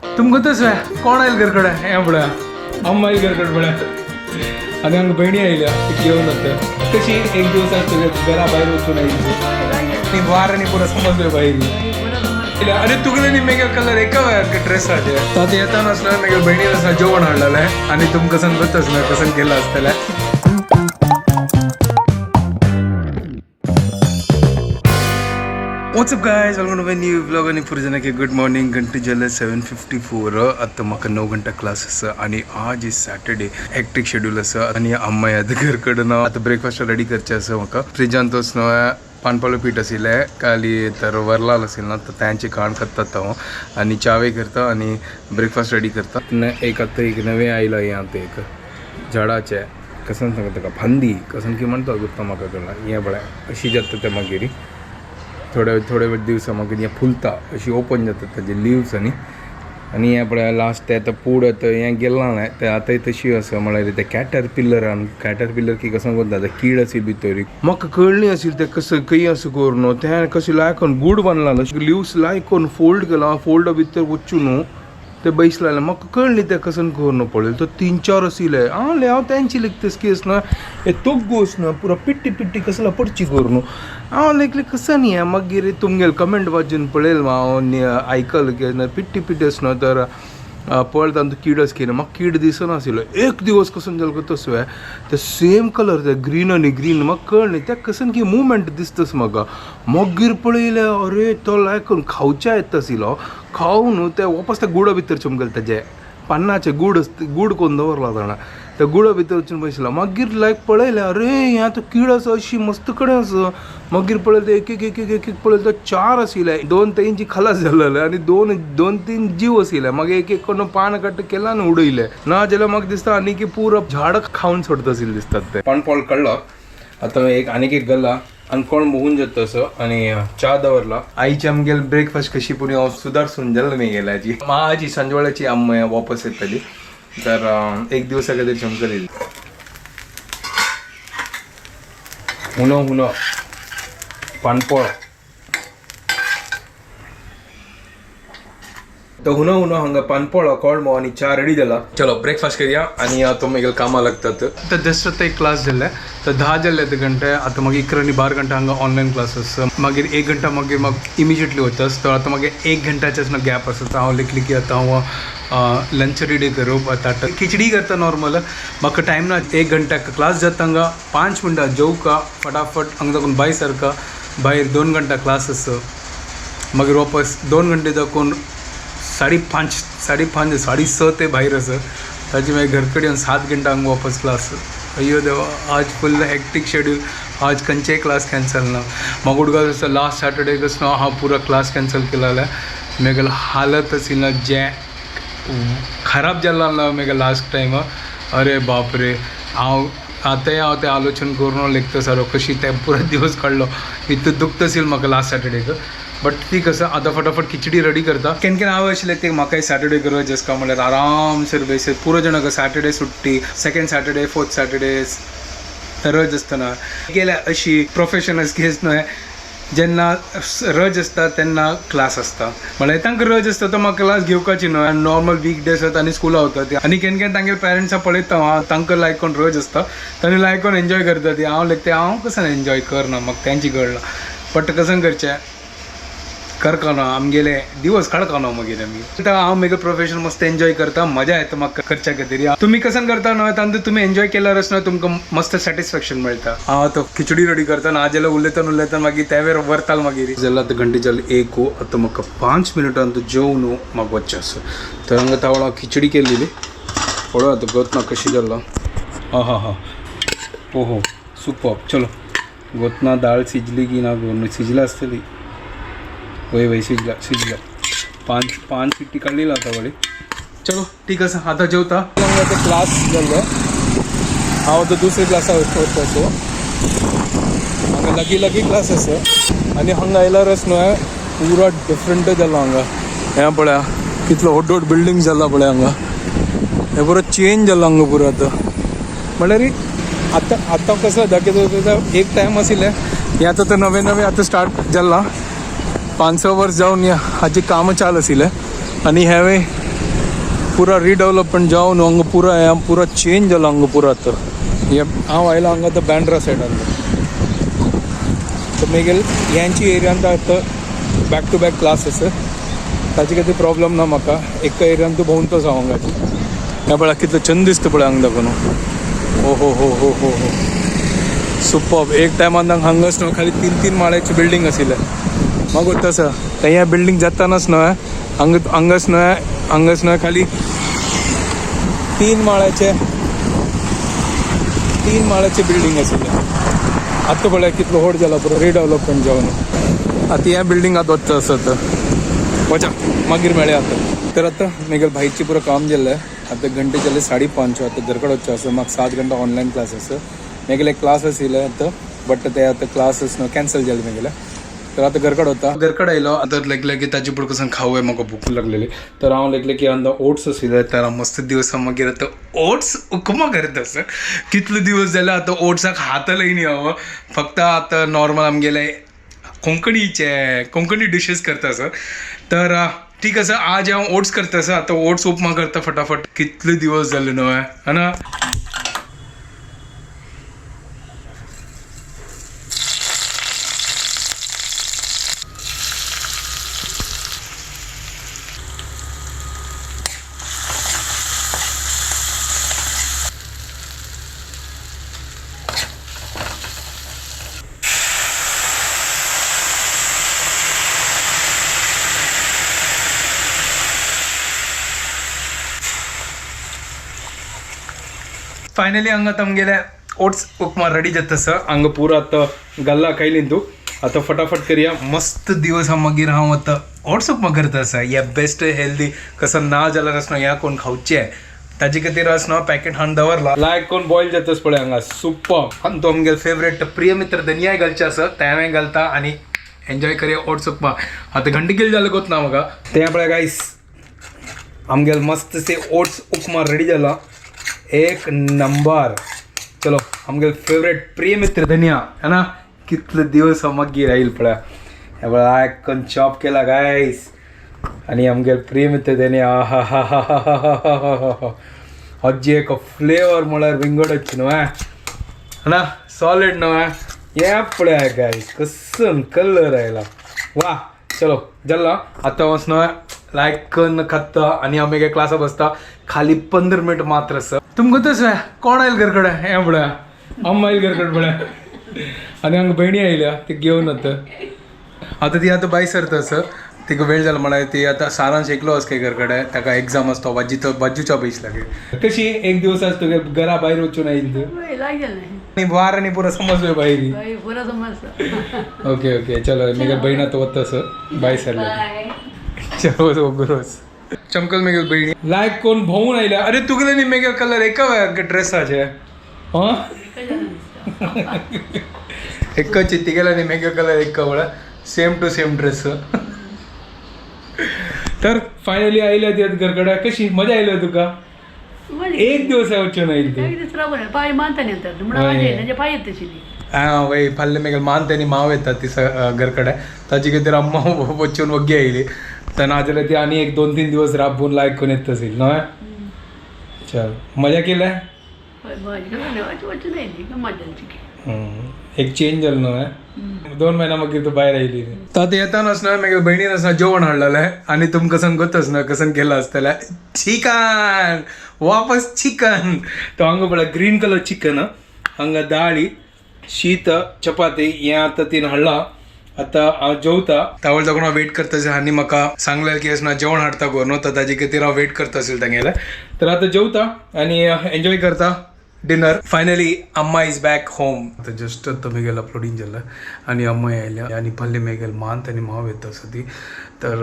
तुमको तस कोण आयल घरकडे हे पळया अम्मा आयल घरकडे पळया आनी हांगा भयणी आयल्या घेवन वता कशी एक दिवस घरा भायर वचून आयली वार आनी पुरो समजलो भायर आनी तुगले मेगे कलर एका वेळार ड्रेसाचे आता येता नासल्यार मेगे भयणी आसा जेवण हाडलेले आनी तुमकां सांगत आसलें कसं गेला आसतलें What's up guys, welcome to my new vlog आणि पुरजनाके गुड मॉर्निंग घंटे झाले 7:54 आता म्हाका 9 घंटा क्लास आसा आणि आज इज सॅटर्डे हॅक्टिक शेड्यूल आसा आणि अम्मा येता घर कडेन आता ब्रेकफास्ट रेडी करचे आसा म्हाका फ्रिजान तोच पानपालो पीठ आशिल्ले काली तर वरलाल आशिल्लो ना तर त्यांचे काण करतात हांव आणि चावे करता आणि ब्रेकफास्ट रेडी करता एक आता एक नवे आयला हे ते एक झाडाचे कसन सांगता ताका फांदी कसन की म्हणटा गुत्ता म्हाका कळना हे बळ्या अशी जाता ते मागीर थोडे दिवसा मागीर हें फुलता अशी ओपन जातात ताजे लिव्स आनी हें पळय लास्ट ते आतां पूड हें गेलां न्हय ते आतां तशी आसा म्हळ्यार ते कॅटरपिलर की कसं करता कीड आसी भितर म्हाका कळ्ळी आशिल्ली ते कसं खंय असं करून तें कशें लायकोन गूड बांदला लिव्स लायकोन फोल्ड केला फोल्डा भितर वचून ते बैस लायले म्हाका कळ्ळी ते कसं करून पळयलें तो 3-4 आशिल्ले हांव तेंची लेख केस ना हे तोग गोस ना पुरो पिट्टी कसला पडची करून हांव लेखले कसं न्ही मागीर तुमगेले कमेंट वाचून पळयलें हांव आयकल की पिट्टी आसना तर पळयता तो किडस केलो म्हाका कीड दिसनाशिल्लो एक दिवस कसं जालो तसो ते सेम कलर ते ग्रीन आनी ग्रीन म्हाका कळ्ळें ते कसं की मुवमेंट दिसतास म्हाका मागीर पळयलें अरे तो लायकून खावच्या येता आशिल्लो खावन ते वापस त्या गुडा भितर चमकले तेजे पानाचे गूड करून दवरला जाणा त्या गुडा भितर वचून बसला मागीर लायक पळयलें अरे हें तो कीड आसा अशी मस्त कडेन आसा मागीर पळयलें ते एक पळयलें तो 4 आशिल्ले 2-3 खलास जालेले आनी 2-3 जीव आशिल्ले मागीर एक कोण पान कट्ट केला आनी उडयले ना जाल्यार म्हाका दिसता आनी पुरो झाड खावन सोडता आशिल्ले दिसतात ते पानपॉल काडलो आतां एक गल्ला आनी कोण बघून जाता असो आणि च्या दवरला आईची आमगेल ब्रेकफास्ट कशी पुरी हांव सुदारसून जाल्लो नाही गेल्याची माझी संजवाळ्याची आम्मा वापस येतली तर एक दिवसा खातीर चमकली हुनो पानपोळ तो हुनो हांगा पानपोळो कळमो आणि च्या रेडी जाला चलो ब्रेकफास्ट करूया आणि तो मागीर कामां लागतात तर जस्ट आतां एक क्लास जाल्ले तर 10 जाल्ले घंटे आतां मागीर 11 आनी 12 घंटा हांगा ऑनलायन क्लास आसा मागीर 1 घंटा मागीर म्हाका इमिजिएटली वतास तर आतां मागीर 1 घंटाचेच गॅप आसा हांव लेखली की आतां हांव लंच रेडी करूप आतां खिचडी करता नॉर्मल म्हाका टायम ना 1 घंटा क्लास जाता हांगा 5 मिनटां जेवका फटाफट हांगा दाखोवन बाय सारका भायर 2 घंटा क्लास आसा मागीर वापस 2 घंटे दाखोवन 5:30 ते भायर आसा ताजे मागीर घरकडे येवन 7 घंटा हांगा वापस क्लास अय्यो देवा आज फुल हॅक्टिक शेड्यूल आज खंयचेय क्लास कॅन्सल ना म्हाका उडगास आसा लास्ट सॅटर्डे कसो हांव पुरो क्लास कॅन्सल केला मेगेल हालत आशिल्लो जे खराब जाल्लो मेगेल लास्ट टायम अरे बाप रे हांव ते आलोचन करून लेखता सारो कशी ते पुरो दिवस काडलो इतलें दुखत आशिल्लें म्हाका लास्ट सॅटर्डेक बट ठीक आसा आतां फटाफट खिचडी रेडी करता केन हांव आशिल्लें ते म्हाकाय सॅटर्डे गरज आसता म्हळ्यार आरामसर बेसीस पुरो जाणांक सॅटर्डे सुट्टी 2nd सॅटर्डे 4th सॅटर्डे रज आसतना गेल्या अशी प्रोफेशनल्स केस न्हय जेन्ना रज आसता तेन्ना क्लास आसता म्हळ्यार तांकां रज आसता तो म्हाका क्लास घेवपाची न्हय नॉर्मल वीक डेज आसता आनी स्कुला वता आनी केन तांगे पेरंट्सां पळयता हांव तांकां लायकोन रज आसता तांणी लायकोन एन्जॉय करता ती हांव कसं एन्जॉय करना म्हाका तेंची कळना बट कसं करचें करकानो आमगेले दिवस काडकानो मागीर आमी आतां हांव म्हगे प्रोफेशन मस्त एन्जॉय करता मजा येता म्हाका करच्या खातीर तुमी कसं करता न्हय तांतूं तुमी एन्जॉय केल्यारच न्हय तुमकां मस्त सॅटिस्फॅक्शन मेळटा हांव आतां खिचडी रेडी करता ना जाल्यार उलयता मागीर त्या वेळार व्हरताल मागीर जाल्यार आतां घंटे जाले 1 आतां म्हाका 5 मिनटान जेवून म्हाका वचचें आसा तर हांगा तावळा खिचडी केल्ली पळय आतां गोतना कशी जाल्ला हा ओहो सुपर चलो गोतना दाळ शिजली की ना शिजला आसतली वय शिजला 5 शिट्टी काडलेली आता वळी चलो ठीक आसा आतां जेवता आतां क्लास जाल्लो हांव आतां दुसऱ्या क्लासा वता सो हांगा लागीं क्लास आसा आनी हांगा आयल्यारच न्हय पुरो डिफरंट जालो हांगा हें पळया कितलो व्हड बिल्डींग जाला पळय हांगा हें पुरो चेंज जालो हांगा पुरो आतां म्हळ्यार आतां कसो दाखयता एक टायम आशिल्लें हें आतां नवें आतां स्टार्ट जालां 5-6 वर्स जावन हाची कामां चालू आशिल्लें आनी ह्या वेळी पुरा रिडेवलपमेंट जावन हांगा पुरा पुरा चेंज जाला हांगा पुरा तर हे हांव आयला हांगा तर बँड्रा सायडान तर मेगेल ह्यांची एरियान आतां बॅक टू बॅक क्लासीस ताची कितें प्रॉब्लम ना म्हाका एका एरियान तूं भोंवतोच हांव हांगाची ह्या पळय कितलें छंद दिसता पळय हांगा दाखोवन हो हो हो हो हो हो सुपर्ब एक टायमान हांगाच न्हू खाली 3 माळ्याची बिल्डींग आशिल्ले म्हाका तसं तर ह्या बिल्डींग जातानाच न्हय हांगाच न्हय खाली 3 माळ्याचे बिल्डींग आशिल्ले आतां पळय कितलो व्हड जाला पुरो रिडेवलपमेंट जावन आतां ह्या बिल्डींगात वचता आसत वचा मागीर मेळया आतां तर आतां मेगेल भाईची पुरो काम जाल्लें आतां घंटे जाले 5:30 आतां घरा कडेन वचचें आसा म्हाका 7 घंटा ऑनलायन क्लास आसा मेगेल एक क्लास आशिल्ले आतां बट ते आतां क्लासीस न्हू कॅन्सल जाले मेगेले तर आतां घरा कडेन वता घरा कडेन आयलो आतां लागले की ताजे पुढे कसं खावूं म्हाका भूक लागलेली तर हांव लागले की अंदा ओट्स आशिल्ले तर हांव मस्त दिवसा मागीर आतां ओट्स उपमा करता सर कितले दिवस जाले आतां ओट्साक हात लायनी हांव फक्त आतां नॉर्मल आमगेले कोंकणी डिशीज करता सर तर ठीक आसा आज हांव ओट्स करता सर आतां ओट्स उपमा करता फटाफट कितले दिवस जाले न्हू है ना फायनली हांगा आमगेले ओट्स उपमा रेडी जाता सर हांगा पुरो आतां गल्ला खायली तूं आतां फटाफट करया मस्त दिवस मागीर हांव आतां ओट्स उपमा करता सर ह्या बेस्ट हेल्दी कसं ना जाल्यार आसना ह्या कोण खावचें ताजे खातीर आसना पॅकेट हाडून दवरला लायक कोण बॉयल जाताच पळय हांगा सुपर आनी तो आमगेलो फेवरेट प्रिय मित्र धनियाय घालचे आसा ते हांवें घालता आनी एन्जॉय करया ओट्स उपमा आतां घंटे किल जालें गोत ना म्हाका तें पळय गायस आमगेलो मस्त से ओट्स उपमा रेडी जाला एक नंबर चलो आमगे फेवरेट प्रिय मित्र धनिया है ना कितले दिवस मागीर आयल पळय हे पळय आयकन चॉप केला गायस आनी आमगे प्रिय मित्र धनिया हा हा हा हा हा हा हा हजी एक फ्लेवर म्हळ्यार विंगडच न्हू है ना सॉलिड न्हू हे पळय गायस कसन कलर आयला वा चलो जाल्ला आतां वचना लायक कन्न खाता आनी आमी क्लासा बसता खाली 15 मिनट मात्र सर तुमकां तसं कोण आयल घर कडेन हें पळय अम्मा आयल घर कडेन पळय आनी हांगा भयणी आयल्या ती घेवन आतां ती आतां भायर सरता सर तिका वेळ जाला म्हळ्यार ती आतां सारांश एकलो वच घर कडेन ताका एग्जाम आसता बाजूच्या बेस लागे कशी एक दिवस आसता घरा भायर वचून आयली तूं वार आनी पुरो समजलो भायर ओके ओके चलो मेगेल भयण आतां वता सर भायर सरल्या चलो गुरोस चमकल मेगेल भयणी लायक कोण भोवून आयल्या अरे तुगेले न्ही मेगेल कलर एका ड्रेसाचे हां एकच तिगेला न्ही मेगेल कलर एका वळा सेम टू सेम ड्रेस तर फायनली आयल्या ती घर कडेन कशी मजा आयली तुका एक दिवस वचून आयली तू हां वय फाल्ले मेगेल मान तेनी माव येता ती घर कडेन ताचे खातीर अम्मा वचून वग्गी आयली तर ना जाल्यार ती आनी एक 2-3 दिवस राबून लायक करून येत आसली न्हय चल मजा केल्या एक चेंज जालो न्हय 2 महिना मागीर तूं भायर आयली तर येताना न्हय म्हगे भयणीन आसना जेवण हाडलेलें आनी तुमकां सांगतच न्हय कसन केला आसतलें चिकन वापस चिकन तो हांगा पळय ग्रीन कलर चिकन हांगा दाळी शीत चपाती हें आतां तीन हाडलां आतां हांव जेवता तावळ लागून हांव वेट करता आनी म्हाका सांगलें की आसना जेवण हाडटा गो न्हू तर ताजे खातीर हांव वेट करता आसलें तांगेलें तर आतां जेवता आनी एन्जॉय करता dinner finally Amma is back home आतां जस्ट आतां मेगेल अपलोडींग जालें आनी अम्मा आयल्या आनी फाल्ले मेगेल मांत आनी माव येता आसा ती तर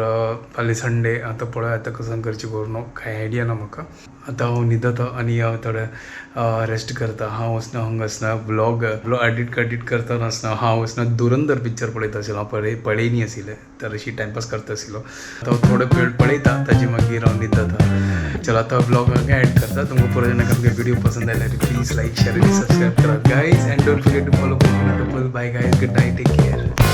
फाल्ले संडे आतां पळय आतां कसन करचें करूं न्हू कांय आयडिया ना म्हाका आतां हांव न्हिदता आनी हांव थोडें रेस्ट करता हांव वचना हांगा आसना ब्लॉग एडिट करता नासतना हांव वचना धुरंधर पिक्चर पळयता आशिल्लो हांव पळयनी आशिल्लें तर अशी टायमपास करता आशिल्लो आतां हांव थोडे वेळ पळयता ताजे मागीर हांव न्हिदता चलो आतां ब्लॉग एड करता तुमकां पळय जेन्ना आमगे व्हिडिओ पसंद आयल्यार प्लीज लायक शेअर आनी सबस्क्रायब करा guys and don't forget to follow bye guys good night take care